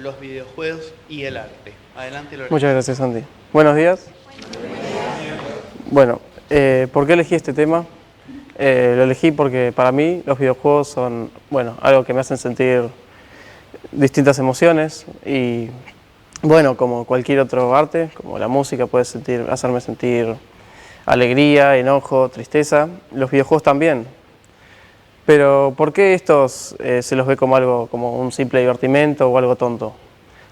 los videojuegos y el arte. Adelante, Lorenzo. Muchas gracias, Andy. Buenos días. Bueno, ¿por qué elegí este tema? Lo elegí porque para mí los videojuegos son, bueno, algo que me hacen sentir distintas emociones y, bueno, como cualquier otro arte, como la música puede hacerme sentir alegría, enojo, tristeza, los videojuegos también. Pero ¿por qué estos se los ve como algo, como un simple divertimento o algo tonto?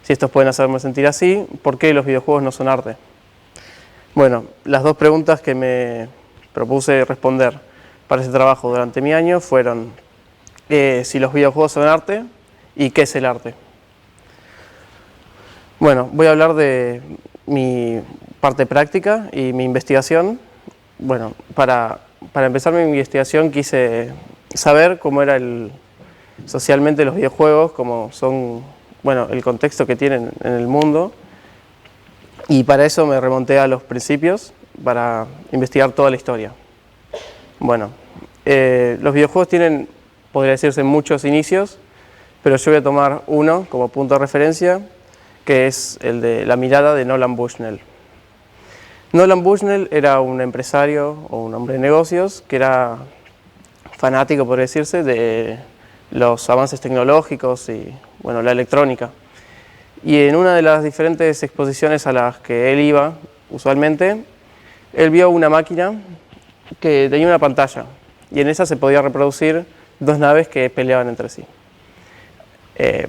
Si estos pueden hacerme sentir así, ¿por qué los videojuegos no son arte? Bueno, las dos preguntas que me propuse responder para ese trabajo durante mi año fueron si los videojuegos son arte y qué es el arte. Bueno, voy a hablar de mi parte práctica y mi investigación. Bueno, para empezar mi investigación quise saber cómo era socialmente los videojuegos, cómo son, bueno, el contexto que tienen en el mundo, y para eso me remonté a los principios para investigar toda la historia. Bueno, los videojuegos tienen, podría decirse, muchos inicios, pero yo voy a tomar uno como punto de referencia, que es el de la mirada de Nolan Bushnell. Nolan Bushnell era un empresario o un hombre de negocios que era fanático, podría decirse, de los avances tecnológicos y, bueno, la electrónica. Y en una de las diferentes exposiciones a las que él iba, usualmente, él vio una máquina que tenía una pantalla y en esa se podía reproducir dos naves que peleaban entre sí.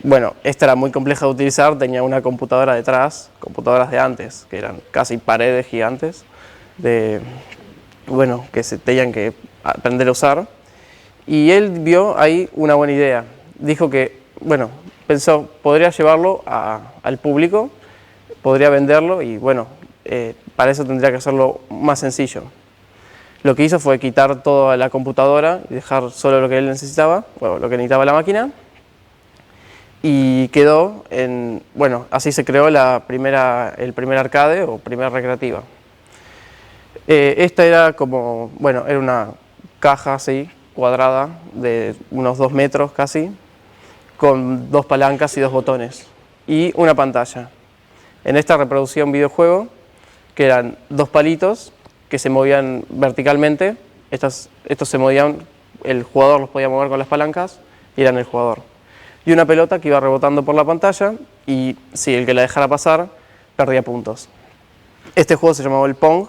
Bueno, esta era muy compleja de utilizar, tenía una computadora detrás, computadoras de antes, que eran casi paredes gigantes, bueno, que se tenían que aprender a usar. Y él vio ahí una buena idea. Dijo que, bueno, pensó, podría llevarlo al público, podría venderlo y, bueno, para eso tendría que hacerlo más sencillo. Lo que hizo fue quitar toda la computadora y dejar solo lo que él necesitaba, bueno, lo que necesitaba la máquina. Y quedó bueno, así se creó el primer arcade o primera recreativa. Esta era como, bueno, era una caja así, cuadrada, de unos 2 metros casi, con 2 palancas y 2 botones, y una pantalla. En esta reproducía un videojuego, que eran 2 palitos que se movían verticalmente. Estos se movían, el jugador los podía mover con las palancas, y eran el jugador. Y una pelota que iba rebotando por la pantalla, y si el que la dejara pasar, perdía puntos. Este juego se llamaba el Pong.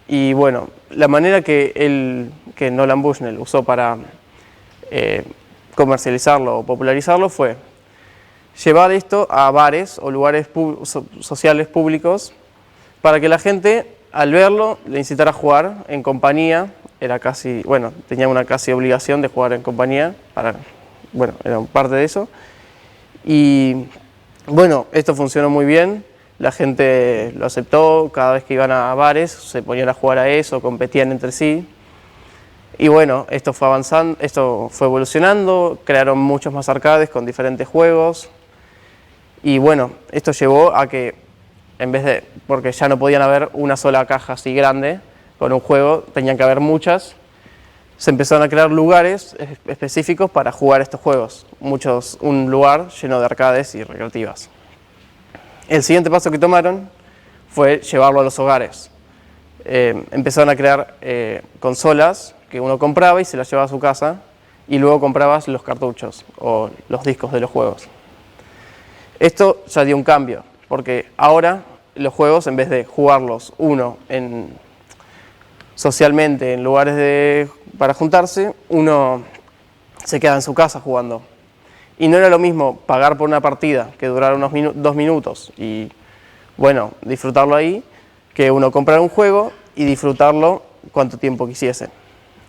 Y bueno, la manera que Nolan Bushnell usó para comercializarlo o popularizarlo fue llevar esto a bares o lugares sociales públicos para que la gente, al verlo, le incitara a jugar en compañía. Era casi, bueno, tenía una casi obligación de jugar en compañía, bueno, era parte de eso. Y bueno, esto funcionó muy bien. La gente lo aceptó, cada vez que iban a bares se ponían a jugar a eso, competían entre sí. Y bueno, esto fue avanzando, esto fue evolucionando, crearon muchos más arcades con diferentes juegos. Y bueno, esto llevó a que, porque ya no podían haber una sola caja así grande con un juego, tenían que haber muchas, se empezaron a crear lugares específicos para jugar estos juegos. Un lugar lleno de arcades y recreativas. El siguiente paso que tomaron fue llevarlo a los hogares. Empezaron a crear consolas que uno compraba y se las llevaba a su casa, y luego comprabas los cartuchos o los discos de los juegos. Esto ya dio un cambio, porque ahora los juegos, en vez de jugarlos uno socialmente en lugares para juntarse, uno se queda en su casa jugando. Y no era lo mismo pagar por una partida que durara unos 2 minutos y, bueno, disfrutarlo ahí, que uno comprar un juego y disfrutarlo cuanto tiempo quisiese.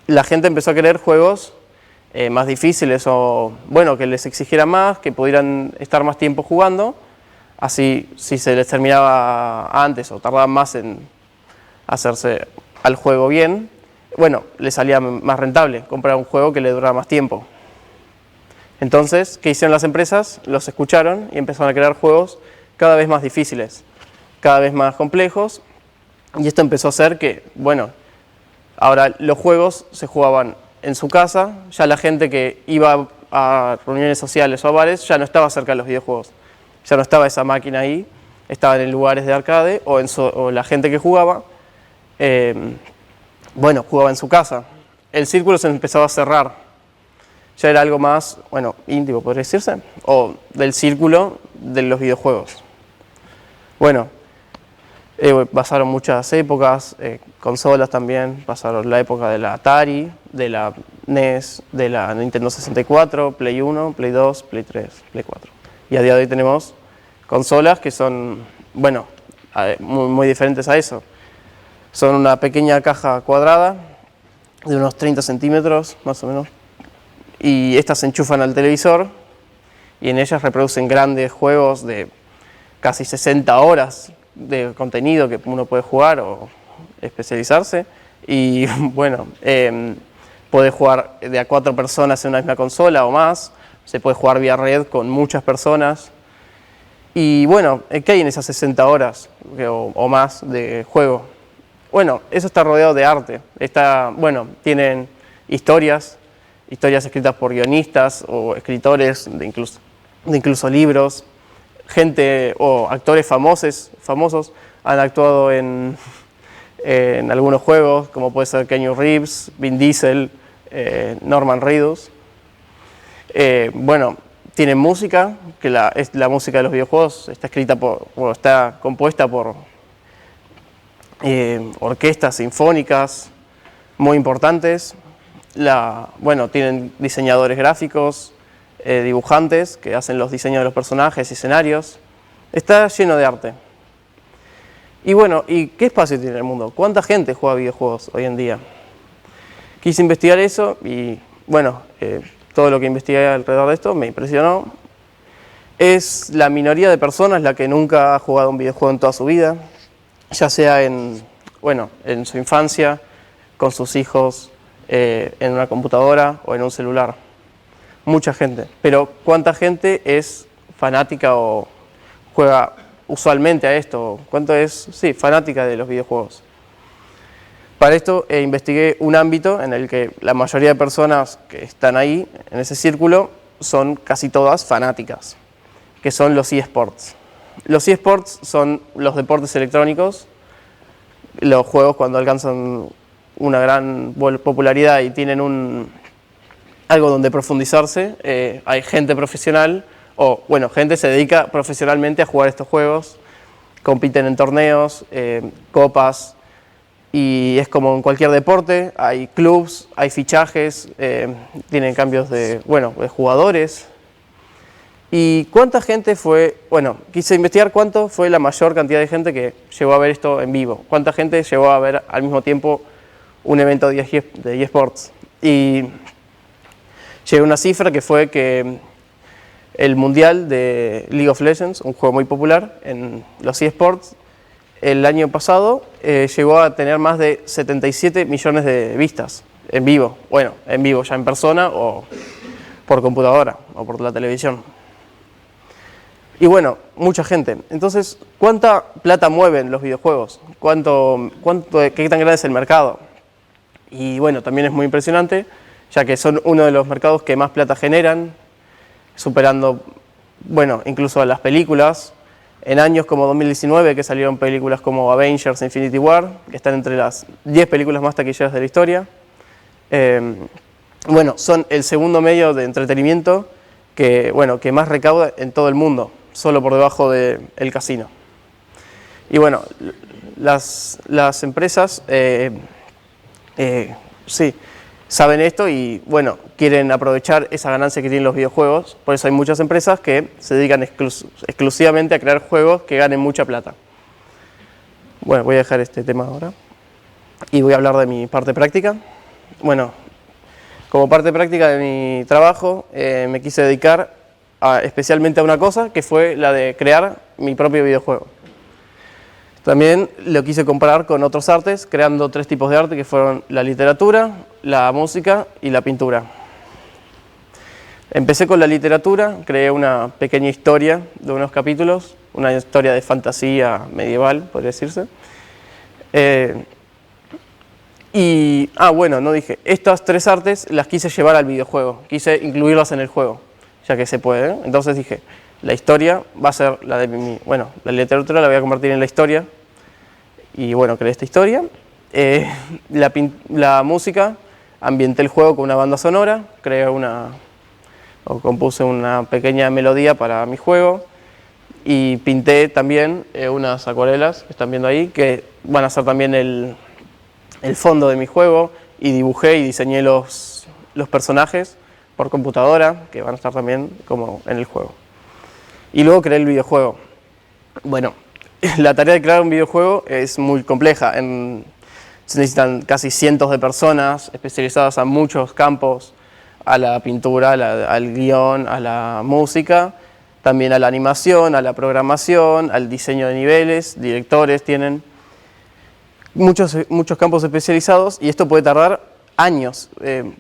La gente empezó a querer juegos más difíciles o, bueno, que les exigiera más, que pudieran estar más tiempo jugando. Así, si se les terminaba antes o tardaban más en hacerse al juego bien, bueno, les salía más rentable comprar un juego que le durara más tiempo. Entonces, ¿qué hicieron las empresas? Los escucharon y empezaron a crear juegos cada vez más difíciles, cada vez más complejos, y esto empezó a hacer que, bueno, ahora los juegos se jugaban en su casa, ya la gente que iba a reuniones sociales o a bares, ya no estaba cerca de los videojuegos. Ya no estaba esa máquina ahí, estaban en lugares de arcade o la gente que jugaba, bueno, jugaba en su casa. El círculo se empezaba a cerrar. Ya era algo más, bueno, íntimo, podría decirse, o del círculo de los videojuegos. Bueno, pasaron muchas épocas, consolas también, pasaron la época de la Atari, de la NES, de la Nintendo 64, Play 1, Play 2, Play 3, Play 4. Y a día de hoy tenemos consolas que son, bueno, muy diferentes a eso. Son una pequeña caja cuadrada de unos 30 centímetros, más o menos, y estas se enchufan al televisor y en ellas reproducen grandes juegos de casi 60 horas de contenido que uno puede jugar o especializarse. Y bueno, puede jugar de a 4 personas en una misma consola o más, se puede jugar vía red con muchas personas. Y bueno, ¿qué hay en esas 60 horas o más de juego? Bueno, eso está rodeado de arte. Bueno, tienen historias escritas por guionistas o escritores de incluso libros. Gente o actores famosos han actuado en algunos juegos, como puede ser Keanu Reeves, Vin Diesel, Norman Reedus. Bueno, tienen música, que la música de los videojuegos está compuesta por orquestas sinfónicas muy importantes. Bueno, tienen diseñadores gráficos, dibujantes que hacen los diseños de los personajes y escenarios. Está lleno de arte. Y bueno, ¿y qué espacio tiene el mundo? ¿Cuánta gente juega videojuegos hoy en día? Quise investigar eso y bueno, todo lo que investigué alrededor de esto me impresionó. Es la minoría de personas la que nunca ha jugado un videojuego en toda su vida, ya sea en su infancia, con sus hijos, en una computadora o en un celular. Mucha gente. Pero ¿cuánta gente es fanática o juega usualmente a esto? ¿Cuánto es, sí, fanática de los videojuegos? Para esto investigué un ámbito en el que la mayoría de personas que están ahí, en ese círculo, son casi todas fanáticas, que son los eSports. Los eSports son los deportes electrónicos, los juegos cuando alcanzan una gran popularidad y tienen algo donde profundizarse. Hay gente profesional, gente se dedica profesionalmente a jugar estos juegos, compiten en torneos, copas, y es como en cualquier deporte, hay clubs, hay fichajes, tienen cambios de jugadores. ¿Y cuánta gente fue? Bueno, quise investigar cuánto fue la mayor cantidad de gente que llegó a ver esto en vivo. ¿Cuánta gente llegó a ver al mismo tiempo un evento de eSports? Y llegué a una cifra que fue que el mundial de League of Legends, un juego muy popular en los eSports, el año pasado llegó a tener más de 77 millones de vistas en vivo. Bueno, en vivo ya en persona o por computadora o por la televisión. Y bueno, mucha gente. Entonces, ¿cuánta plata mueven los videojuegos? ¿Qué tan grande es el mercado? Y bueno, también es muy impresionante, ya que son uno de los mercados que más plata generan, superando, incluso a las películas. En años como 2019, que salieron películas como Avengers, Infinity War, que están entre las 10 películas más taquilleras de la historia. Son el segundo medio de entretenimiento que más recauda en todo el mundo, solo por debajo del casino. Y bueno, las empresas saben esto y quieren aprovechar esa ganancia que tienen los videojuegos. Por eso hay muchas empresas que se dedican exclusivamente a crear juegos que ganen mucha plata. Bueno, voy a dejar este tema ahora y voy a hablar de mi parte práctica. Bueno, como parte práctica de mi trabajo me quise dedicar especialmente a una cosa, que fue la de crear mi propio videojuego. También lo quise comparar con otros artes, creando 3 tipos de arte que fueron la literatura, la música y la pintura. Empecé con la literatura, creé una pequeña historia de unos capítulos, una historia de fantasía medieval, podría decirse. Y, bueno, no dije, estas 3 artes las quise llevar al videojuego, quise incluirlas en el juego, ya que se puede. Entonces dije, la historia va a ser la de bueno, la literatura la voy a convertir en la historia. Y bueno, creé esta historia. La música, ambienté el juego con una banda sonora, compuse una pequeña melodía para mi juego. Y pinté también unas acuarelas que están viendo ahí, que van a ser también el fondo de mi juego, y dibujé y diseñé los personajes por computadora, que van a estar también como en el juego. Y luego creé el videojuego. Bueno, la tarea de crear un videojuego es muy compleja. Se necesitan casi cientos de personas especializadas a muchos campos, a la pintura, al guión, a la música, también a la animación, a la programación, al diseño de niveles, directores tienen muchos campos especializados, y esto puede tardar años. El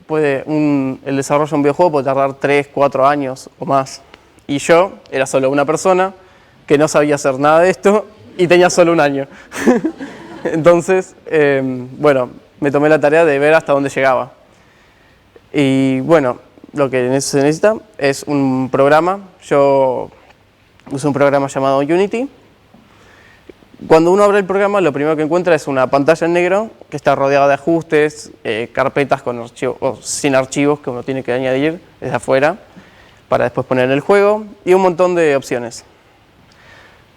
desarrollo de un videojuego puede tardar 3, 4 años o más. Y yo era solo una persona que no sabía hacer nada de esto y tenía solo un año. Entonces, bueno, me tomé la tarea de ver hasta dónde llegaba. Y bueno, lo que se necesita es un programa. Yo uso un programa llamado Unity. Cuando uno abre el programa, lo primero que encuentra es una pantalla en negro que está rodeada de ajustes, carpetas con archivos, o sin archivos que uno tiene que añadir desde afuera para después poner en el juego, y un montón de opciones.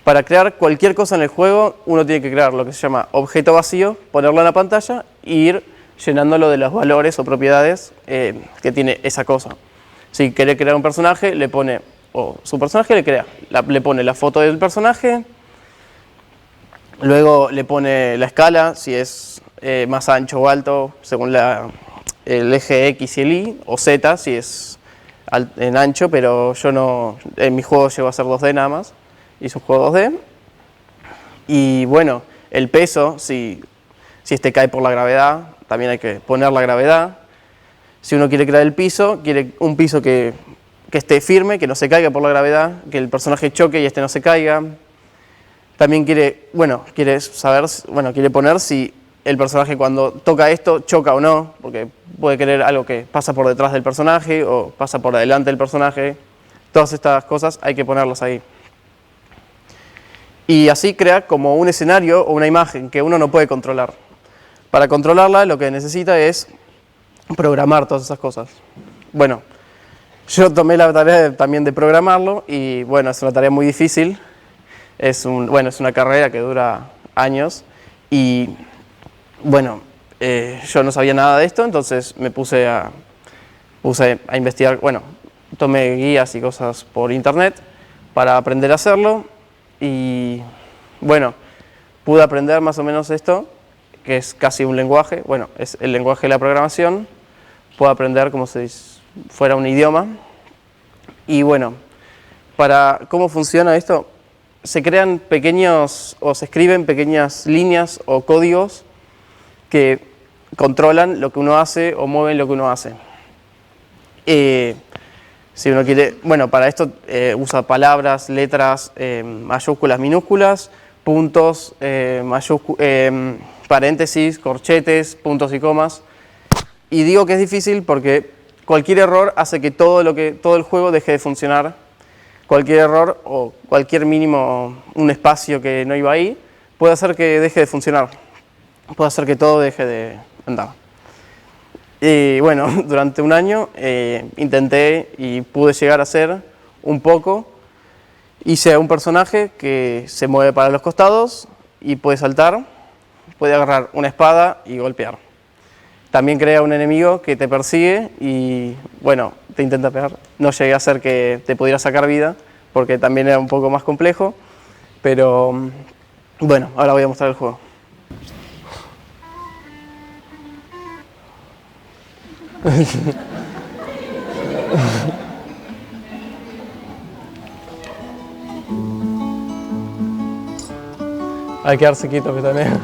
Para crear cualquier cosa en el juego, uno tiene que crear lo que se llama objeto vacío, ponerlo en la pantalla e ir llenándolo de los valores o propiedades que tiene esa cosa. Si quiere crear un personaje, le pone, o su personaje le pone la foto del personaje, luego le pone la escala, si es más ancho o alto, según el eje X y el Y, o Z, si es en ancho, pero yo no, en mi juego llevo a ser 2D nada más, hice un juego 2D. Y bueno, el peso, si este cae por la gravedad, también hay que poner la gravedad. Si uno quiere crear el piso, quiere un piso que esté firme, que no se caiga por la gravedad, que el personaje choque y este no se caiga. También quiere poner si el personaje cuando toca esto choca o no, porque puede querer algo que pasa por detrás del personaje o pasa por delante del personaje. Todas estas cosas hay que ponerlas ahí. Y así crea como un escenario o una imagen que uno no puede controlar. Para controlarla lo que necesita es programar todas esas cosas. Bueno, yo tomé la tarea también de programarlo y bueno, es una tarea muy difícil. Es una carrera que dura años y bueno, yo no sabía nada de esto, entonces me puse a investigar. Bueno, tomé guías y cosas por internet para aprender a hacerlo y bueno, pude aprender más o menos esto, que es casi un lenguaje. Bueno, es el lenguaje de la programación. Puedo aprender como si fuera un idioma. Y bueno, ¿cómo funciona esto? Se crean se escriben pequeñas líneas o códigos que controlan lo que uno hace o mueven lo que uno hace. Si uno quiere, bueno, para esto usa palabras, letras, mayúsculas, minúsculas, puntos, paréntesis, corchetes, puntos y comas. Y digo que es difícil porque cualquier error hace que todo el juego deje de funcionar. Cualquier error o cualquier mínimo, un espacio que no iba ahí, puede hacer que deje de funcionar. Puede hacer que todo deje de andar. Y bueno, durante un año intenté y pude llegar a hacer un poco. Hice un personaje que se mueve para los costados y puede saltar, puede agarrar una espada y golpear. También crea un enemigo que te persigue y bueno, te intenta pegar. No llegué a hacer que te pudiera sacar vida porque también era un poco más complejo, pero bueno, ahora voy a mostrar el juego. Hay que quedarse quieto que también.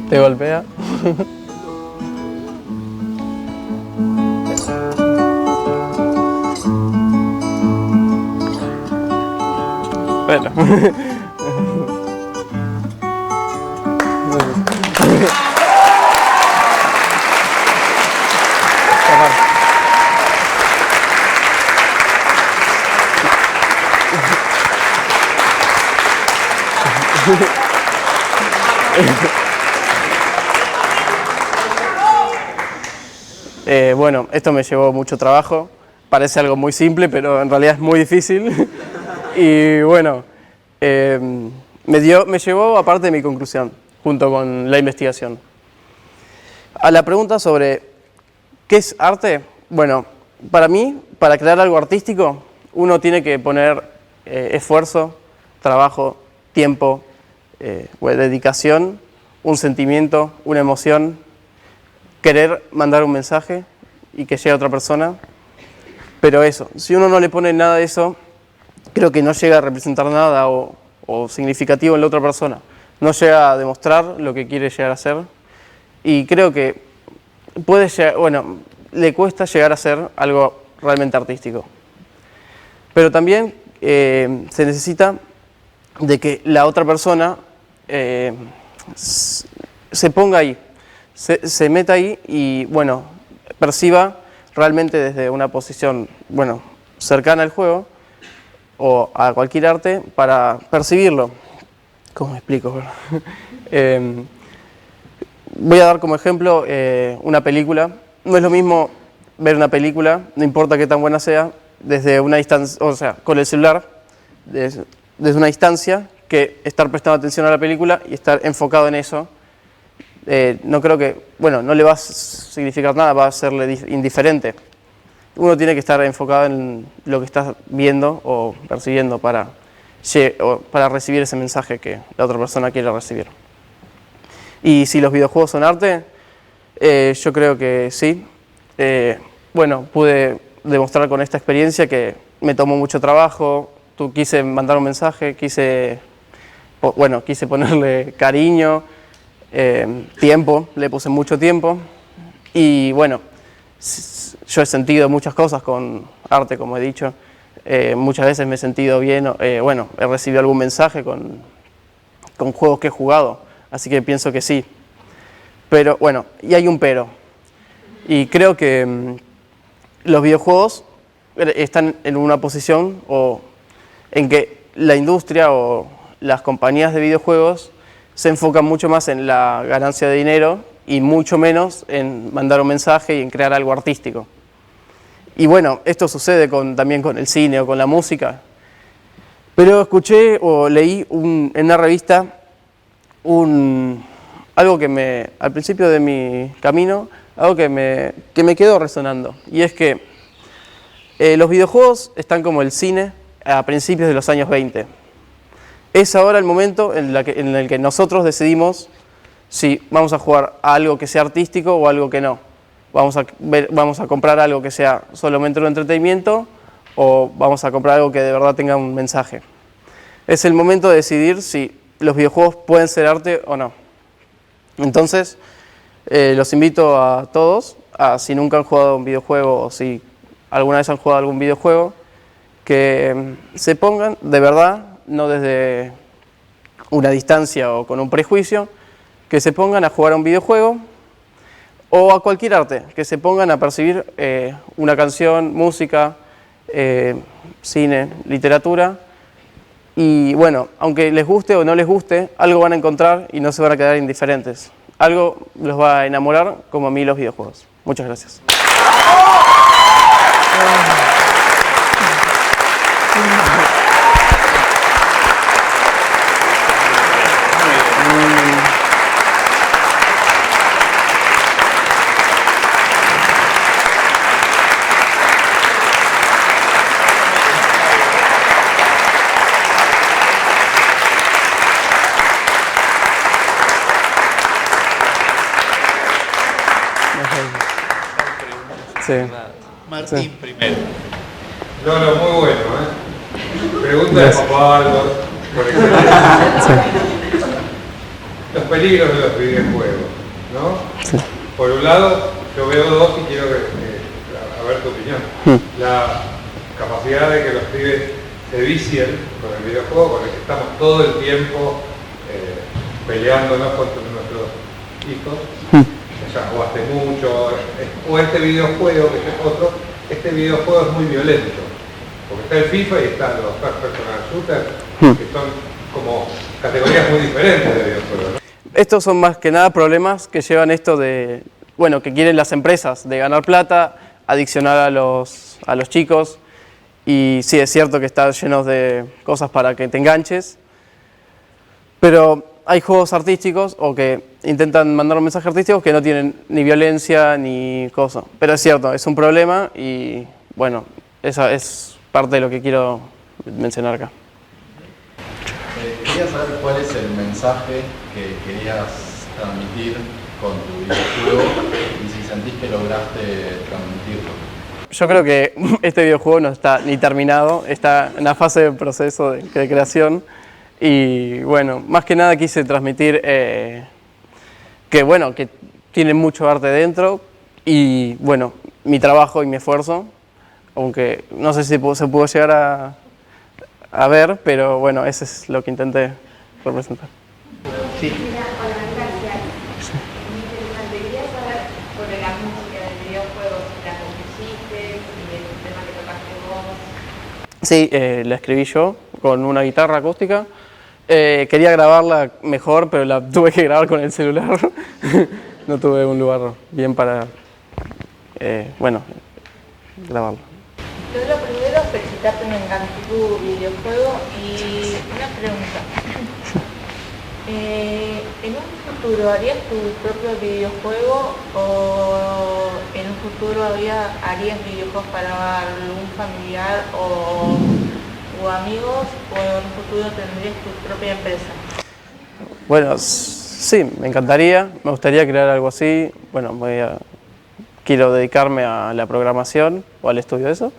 Te golpea. Bueno. Bueno, esto me llevó mucho trabajo. Parece algo muy simple, pero en realidad es muy difícil. Y bueno, me llevó a parte de mi conclusión, junto con la investigación. A la pregunta sobre ¿qué es arte? Bueno, para mí, para crear algo artístico, uno tiene que poner esfuerzo, trabajo, tiempo, dedicación, un sentimiento, una emoción, querer mandar un mensaje y que llegue a otra persona. Pero eso, si uno no le pone nada de eso, creo que no llega a representar nada o significativo en la otra persona. No llega a demostrar lo que quiere llegar a ser. Y creo que puede llegar, bueno, le cuesta llegar a ser algo realmente artístico. Pero también se necesita de que la otra persona se ponga ahí, se meta ahí y, bueno, perciba realmente desde una posición, bueno, cercana al juego o a cualquier arte para percibirlo. ¿Cómo me explico? Voy a dar como ejemplo una película. No es lo mismo ver una película, no importa qué tan buena sea, desde una distancia, o sea, con el celular, desde una distancia, que estar prestando atención a la película y estar enfocado en eso. No creo que, bueno, no le va a significar nada, va a serle indiferente. Uno tiene que estar enfocado en lo que está viendo o percibiendo para recibir ese mensaje que la otra persona quiere recibir. Y si los videojuegos son arte, yo creo que sí. Bueno, pude demostrar con esta experiencia que me tomó mucho trabajo, quise mandar un mensaje, quise ponerle cariño, tiempo, le puse mucho tiempo y bueno, yo he sentido muchas cosas con arte, como he dicho, muchas veces me he sentido bien, bueno, he recibido algún mensaje con juegos que he jugado, así que pienso que sí, pero bueno, y hay un pero, y creo que los videojuegos están en una posición en que la industria o las compañías de videojuegos se enfocan mucho más en la ganancia de dinero y mucho menos en mandar un mensaje y en crear algo artístico. Y bueno, esto sucede también con el cine o con la música. Pero escuché o leí en una revista algo que al principio de mi camino, algo que me quedó resonando. Y es que los videojuegos están como el cine a principios de los años 20. Es ahora el momento en el que nosotros decidimos si vamos a jugar a algo que sea artístico o algo que no. Vamos a comprar algo que sea solamente un entretenimiento o vamos a comprar algo que de verdad tenga un mensaje. Es el momento de decidir si los videojuegos pueden ser arte o no. Entonces, los invito a todos, si nunca han jugado un videojuego o si alguna vez han jugado algún videojuego, que se pongan de verdad, no desde una distancia o con un prejuicio, que se pongan a jugar a un videojuego o a cualquier arte, que se pongan a percibir una canción, música, cine, literatura, y bueno, aunque les guste o no les guste, algo van a encontrar y no se van a quedar indiferentes. Algo los va a enamorar, como a mí los videojuegos. Muchas gracias. Sí. Martín Sí. primero. No, muy bueno, Pregunta de papá Aldo, por excelencia. Los peligros de los videojuegos, ¿no? Sí. Por un lado, yo veo dos y quiero a ver tu opinión. La capacidad de que los pibes se vicien con el videojuego, con el que estamos todo el tiempo peleándonos contra nuestros hijos. Ya jugaste mucho, o este videojuego, que es otro, este videojuego es muy violento, porque está el FIFA y están los First Personal Shooters, que son como categorías muy diferentes de videojuegos, ¿no? Estos son más que nada problemas que llevan esto de, bueno, que quieren las empresas, de ganar plata, adiccionar a los chicos, y sí, es cierto que está lleno de cosas para que te enganches, pero hay juegos artísticos o que intentan mandar un mensaje artístico que no tienen ni violencia ni cosa. Pero es cierto, es un problema y bueno, esa es parte de lo que quiero mencionar acá. Quería saber cuál es el mensaje que querías transmitir con tu videojuego y si sentís que lograste transmitirlo. Yo creo que este videojuego no está ni terminado, está en la fase de proceso de creación. Y bueno, más que nada quise transmitir que bueno, que tiene mucho arte dentro y bueno, mi trabajo y mi esfuerzo, aunque no sé si se pudo llegar a ver, pero bueno, eso es lo que intenté representar. Sí. Mira, hola, gracias. Muy interesante. Quería saber sobre la música del videojuego, si la compusiste, si es un tema que tocaste vos. Sí, la escribí yo con una guitarra acústica. Quería grabarla mejor, pero la tuve que grabar con el celular. No tuve un lugar bien para, bueno, grabarlo. Lo primero, felicitarte, me encantó tu videojuego y una pregunta. ¿En un futuro harías tu propio videojuego o en un futuro harías videojuegos para algún familiar o amigos o en un futuro tendrías tu propia empresa? Bueno, sí, me encantaría, me gustaría crear algo así. Bueno, quiero dedicarme a la programación o al estudio de eso.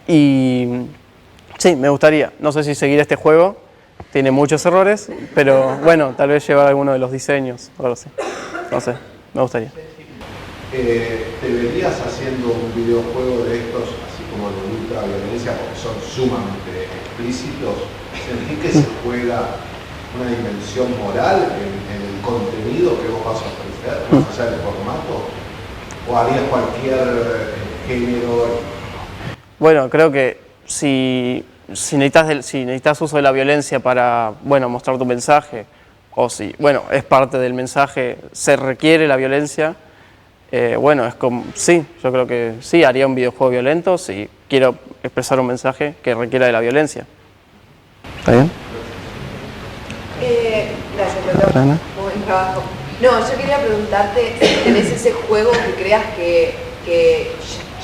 Y sí, me gustaría. No sé si seguir este juego, tiene muchos errores, pero bueno, tal vez llevar alguno de los diseños o algo así. No sé, me gustaría. ¿Te verías haciendo un videojuego de estos, así como de ultraviolencia, porque son sumamente explícitos? ¿Sentís que se juega una dimensión moral en el contenido que vos vas a ofrecer, más allá del formato? ¿O harías cualquier género? Bueno, creo que si necesitas uso de la violencia para, bueno, mostrar tu mensaje, o si, bueno, es parte del mensaje, se requiere la violencia, bueno, es como, sí, yo creo que sí, haría un videojuego violento si quiero expresar un mensaje que requiera de la violencia. ¿Está bien? Gracias, Toto. Buen trabajo. No, yo quería preguntarte si tenés ese juego que creas que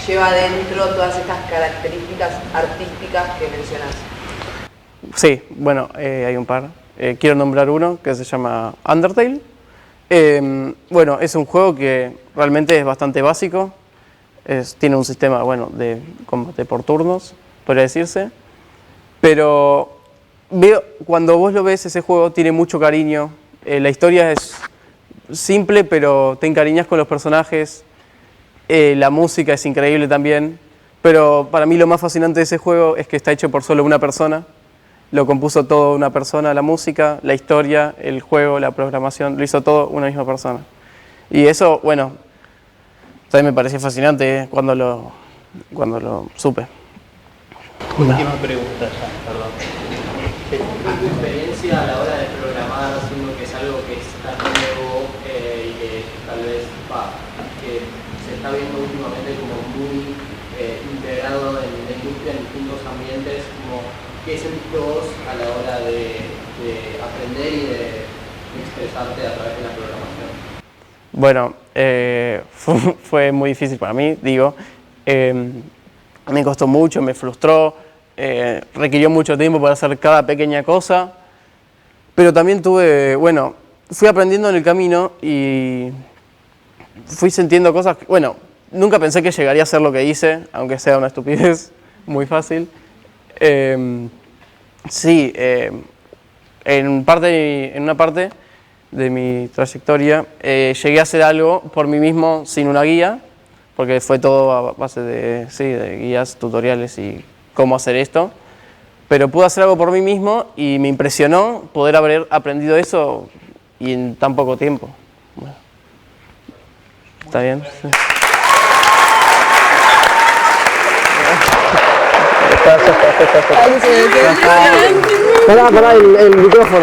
lleva adentro todas estas características artísticas que mencionas. Sí, bueno, hay un par. Quiero nombrar uno que se llama Undertale. Bueno, es un juego que realmente es bastante básico. Tiene un sistema, bueno, de combate por turnos, podría decirse. Pero cuando vos lo ves, ese juego tiene mucho cariño. La historia es simple, pero te encariñas con los personajes. La música es increíble también. Pero para mí lo más fascinante de ese juego es que está hecho por solo una persona. Lo compuso todo una persona, la música, la historia, el juego, la programación, lo hizo todo una misma persona. Y eso, bueno, también me pareció fascinante cuando lo supe. Última pregunta ya, perdón. Tu experiencia a la hora de programar, asumo que es algo que es tan nuevo y que tal vez que se está viendo últimamente como muy integrado en la industria en distintos ambientes, como ¿qué sentiste vos a la hora de aprender y de expresarte a través de la programación? Bueno, fue muy difícil para mí, digo. Me costó mucho, me frustró, requirió mucho tiempo para hacer cada pequeña cosa. Pero también fui aprendiendo en el camino y fui sintiendo cosas que, bueno, nunca pensé que llegaría a ser lo que hice, aunque sea una estupidez muy fácil. Sí, en una parte de mi trayectoria llegué a hacer algo por mí mismo sin una guía, porque fue todo a base de guías, tutoriales y cómo hacer esto. pero pude hacer algo por mí mismo y me impresionó poder haber aprendido eso y en tan poco tiempo. Bueno. ¿Está bien? Sí. Pará, el micrófono.